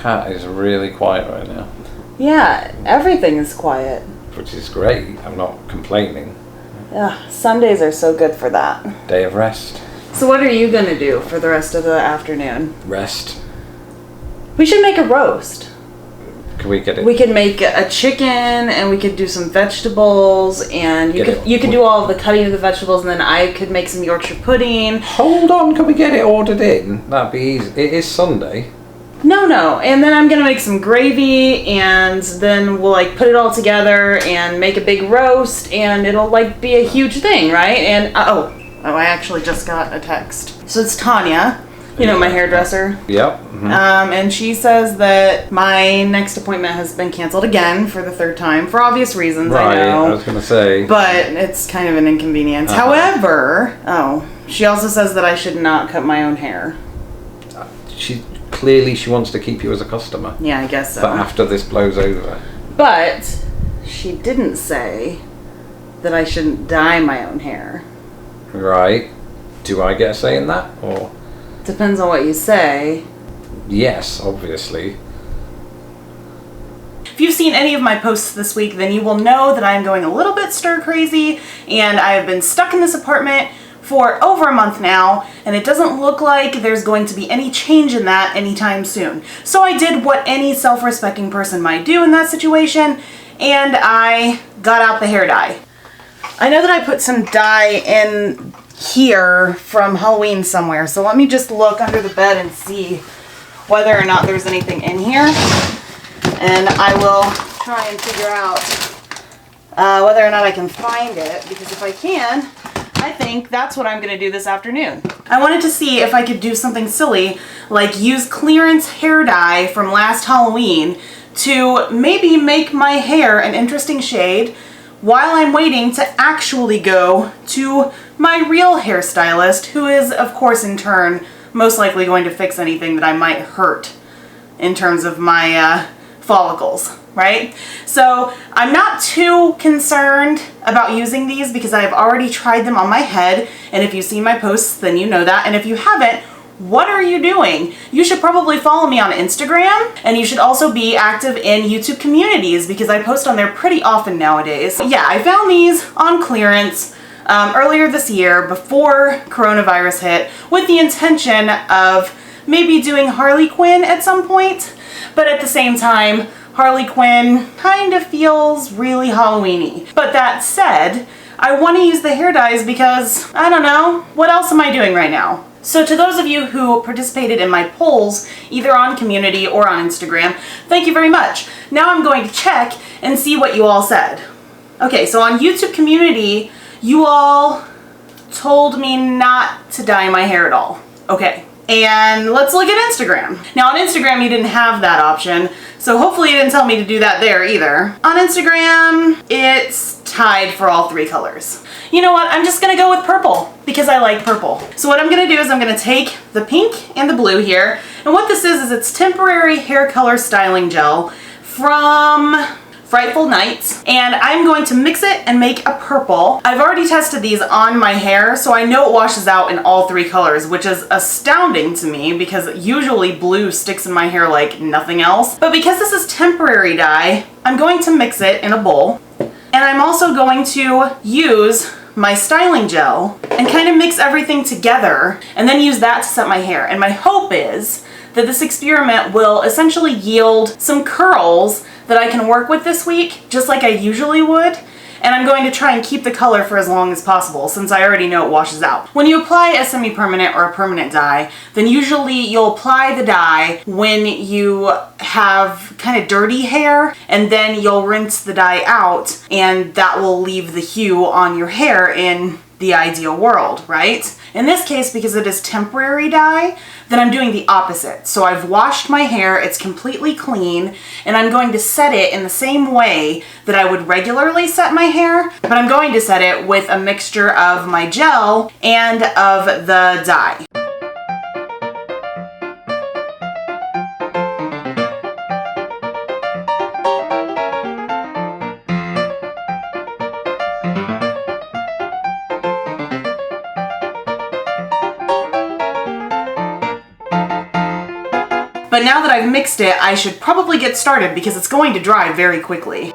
cat is really quiet right now. Yeah, everything is quiet. Which is great. I'm not complaining. Yeah, Sundays are so good for that. Day of rest. So what are you going to do for the rest of the afternoon? Rest. We should make a roast. Can we get it? We could make a chicken, and we could do some vegetables, and you could do all of the cutting of the vegetables, and then I could make some Yorkshire pudding. Hold on, can we get it ordered in? That'd be easy. It is Sunday. No, and then I'm gonna make some gravy, and then we'll like put it all together and make a big roast, and it'll like be a huge thing, right? And I actually just got a text. So it's Tanya. You know, my hairdresser. Yep. Mm-hmm. And she says that my next appointment has been canceled again for the third time for obvious reasons. Right, I know. I was going to say. But it's kind of an inconvenience. However, she also says that I should not cut my own hair. She wants to keep you as a customer. Yeah, I guess so. But after this blows over. But she didn't say that I shouldn't dye my own hair. Right. Do I get a say in that, or? Depends on what you say. Yes, obviously. If you've seen any of my posts this week, then you will know that I am going a little bit stir crazy, and I have been stuck in this apartment for over a month now, and it doesn't look like there's going to be any change in that anytime soon. So I did what any self-respecting person might do in that situation, and I got out the hair dye. I know that I put some dye in here from Halloween somewhere, so let me just look under the bed and see whether or not there's anything in here, and I will try and figure out whether or not I can find it, because if I can, I think that's what I'm going to do this afternoon. I wanted to see if I could do something silly, like use clearance hair dye from last Halloween to maybe make my hair an interesting shade while I'm waiting to actually go to my real hairstylist, who is, of course, in turn, most likely going to fix anything that I might hurt in terms of my follicles, right? So I'm not too concerned about using these because I've already tried them on my head, and if you've seen my posts, then you know that, and if you haven't, what are you doing? You should probably follow me on Instagram, and you should also be active in YouTube communities because I post on there pretty often nowadays. Yeah, I found these on clearance earlier this year before coronavirus hit with the intention of maybe doing Harley Quinn at some point, but at the same time, Harley Quinn kind of feels really Halloween-y. But that said, I want to use the hair dyes because, I don't know, what else am I doing right now? So to those of you who participated in my polls, either on community or on Instagram, thank you very much. Now I'm going to check and see what you all said. Okay, so on YouTube community, you all told me not to dye my hair at all. Okay, and let's look at Instagram. Now on Instagram, you didn't have that option, so hopefully you didn't tell me to do that there either. On Instagram, it's tied for all three colors. You know what, I'm just gonna go with purple because I like purple. So what I'm gonna do is I'm gonna take the pink and the blue here, and what this is it's temporary hair color styling gel from Frightful Nights, and I'm going to mix it and make a purple. I've already tested these on my hair, so I know it washes out in all three colors, which is astounding to me because usually blue sticks in my hair like nothing else. But because this is temporary dye, I'm going to mix it in a bowl, and I'm also going to use my styling gel and kind of mix everything together and then use that to set my hair. And my hope is that this experiment will essentially yield some curls that I can work with this week, just like I usually would, and I'm going to try and keep the color for as long as possible since I already know it washes out. When you apply a semi-permanent or a permanent dye, then usually you'll apply the dye when you have kind of dirty hair, and then you'll rinse the dye out, and that will leave the hue on your hair in the ideal world, right? In this case, because it is temporary dye, then I'm doing the opposite. So I've washed my hair, it's completely clean, and I'm going to set it in the same way that I would regularly set my hair, but I'm going to set it with a mixture of my gel and of the dye. But now that I've mixed it, I should probably get started because it's going to dry very quickly.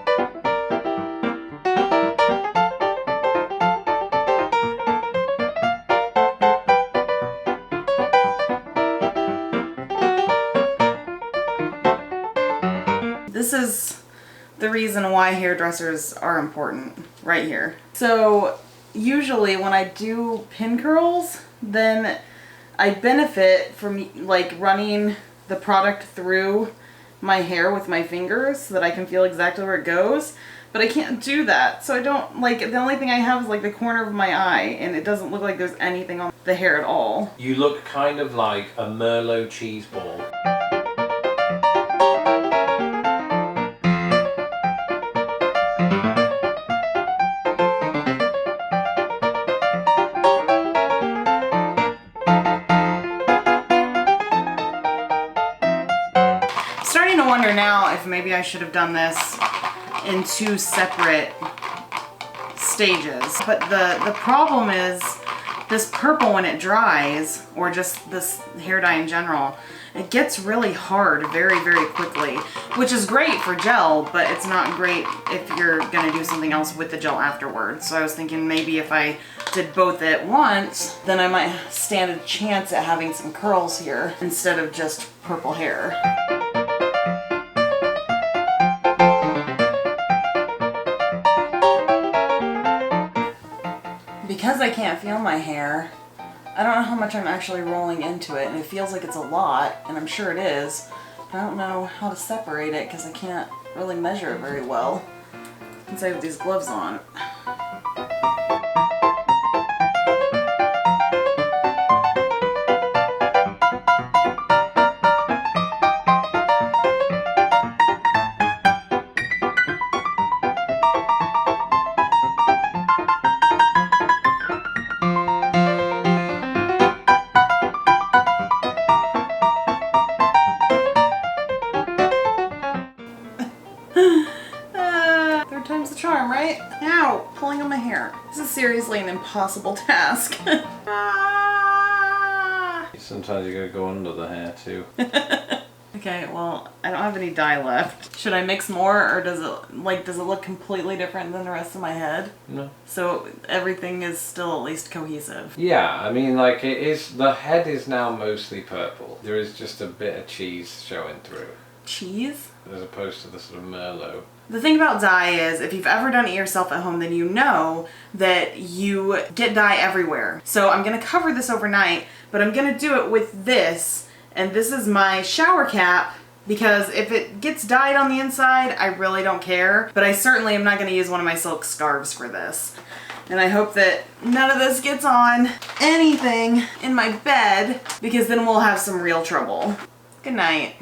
This is the reason why hairdressers are important right here. So usually when I do pin curls, then I benefit from like running the product through my hair with my fingers so that I can feel exactly where it goes. But I can't do that. So I don't, like, the only thing I have is like the corner of my eye, and it doesn't look like there's anything on the hair at all. You look kind of like a Merlot cheese ball. Starting to wonder now if maybe I should have done this in 2 separate stages. But the problem is this purple, when it dries, or just this hair dye in general, it gets really hard very, very quickly, which is great for gel, but it's not great if you're gonna do something else with the gel afterwards. So I was thinking maybe if I did both at once, then I might stand a chance at having some curls here instead of just purple hair. Because I can't feel my hair, I don't know how much I'm actually rolling into it, and it feels like it's a lot, and I'm sure it is, but I don't know how to separate it because I can't really measure it very well since I have these gloves on. Third time's the charm, right? Ow, pulling on my hair. This is seriously an impossible task. Sometimes you gotta go under the hair too. Okay, well, I don't have any dye left. Should I mix more, or does it look completely different than the rest of my head? No. So everything is still at least cohesive. Yeah, I mean, like, it is, the head is now mostly purple. There is just a bit of cheese showing through. Cheese? As opposed to the sort of Merlot. The thing about dye is, if you've ever done it yourself at home, then you know that you get dye everywhere. So I'm gonna cover this overnight, but I'm gonna do it with this, and this is my shower cap, because if it gets dyed on the inside, I really don't care, but I certainly am not gonna use one of my silk scarves for this. And I hope that none of this gets on anything in my bed, because then we'll have some real trouble. Good night.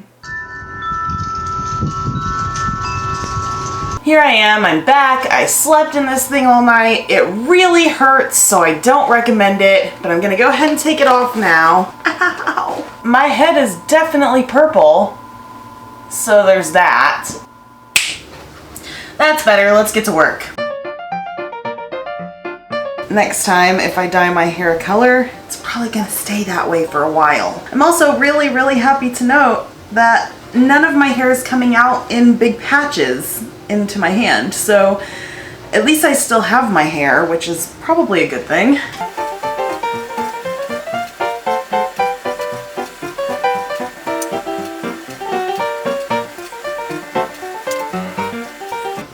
Here I am, I'm back. I slept in this thing all night. It really hurts, so I don't recommend it, but I'm gonna go ahead and take it off now. Ow! My head is definitely purple, so there's that. That's better, let's get to work. Next time, if I dye my hair a color, it's probably gonna stay that way for a while. I'm also really, really happy to note that none of my hair is coming out in big patches into my hand, so at least I still have my hair, which is probably a good thing.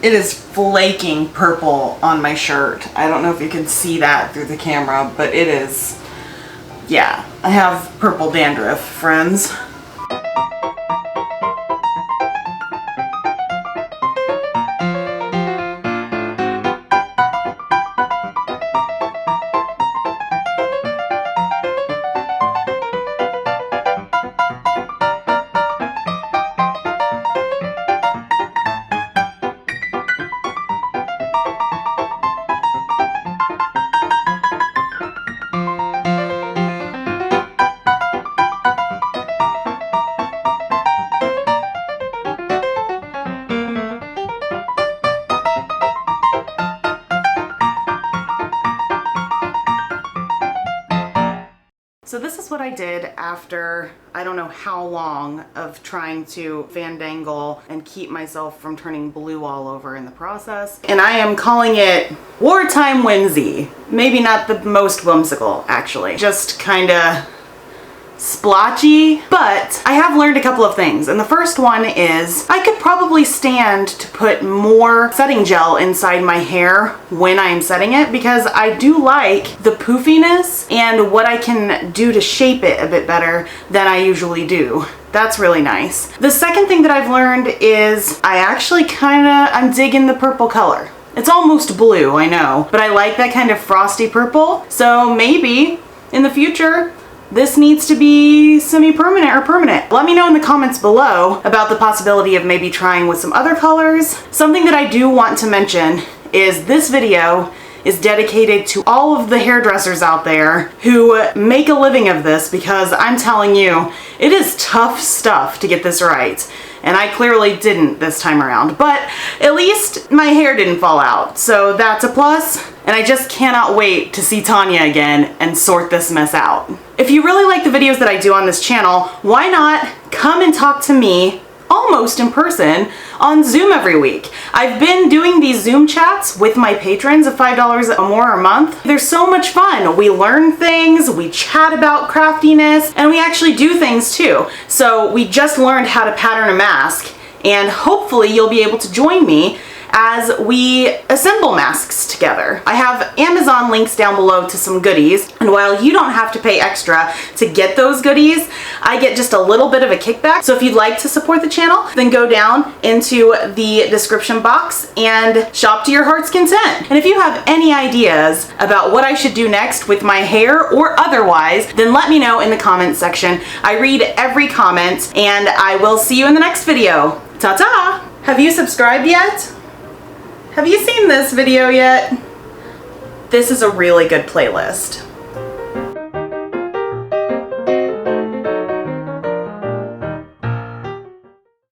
It is flaking purple on my shirt. I don't know if you can see that through the camera, but it is, yeah, I have purple dandruff, friends. did after I don't know how long of trying to fandangle and keep myself from turning blue all over in the process. And I am calling it wartime whimsy. Maybe not the most whimsical, actually. Just kinda splotchy, but I have learned a couple of things. And the first one is I could probably stand to put more setting gel inside my hair when I'm setting it, because I do like the poofiness and what I can do to shape it a bit better than I usually do. That's really nice. The second thing that I've learned is I'm digging the purple color. It's almost blue, I know, but I like that kind of frosty purple. So maybe in the future, this needs to be semi-permanent or permanent. Let me know in the comments below about the possibility of maybe trying with some other colors. Something that I do want to mention is this video is dedicated to all of the hairdressers out there who make a living of this, because I'm telling you, it is tough stuff to get this right. And I clearly didn't this time around, but at least my hair didn't fall out, so that's a plus. And I just cannot wait to see Tanya again and sort this mess out. If you really like the videos that I do on this channel, why not come and talk to me almost in person on Zoom every week? I've been doing these Zoom chats with my patrons of $5 or more a month. They're so much fun. We learn things, we chat about craftiness, and we actually do things too. So we just learned how to pattern a mask, and hopefully you'll be able to join me as we assemble masks together. I have Amazon links down below to some goodies, and while you don't have to pay extra to get those goodies, I get just a little bit of a kickback. So if you'd like to support the channel, then go down into the description box and shop to your heart's content. And if you have any ideas about what I should do next with my hair or otherwise, then let me know in the comments section. I read every comment, and I will see you in the next video. Ta-ta! Have you subscribed yet? Have you seen this video yet? This is a really good playlist.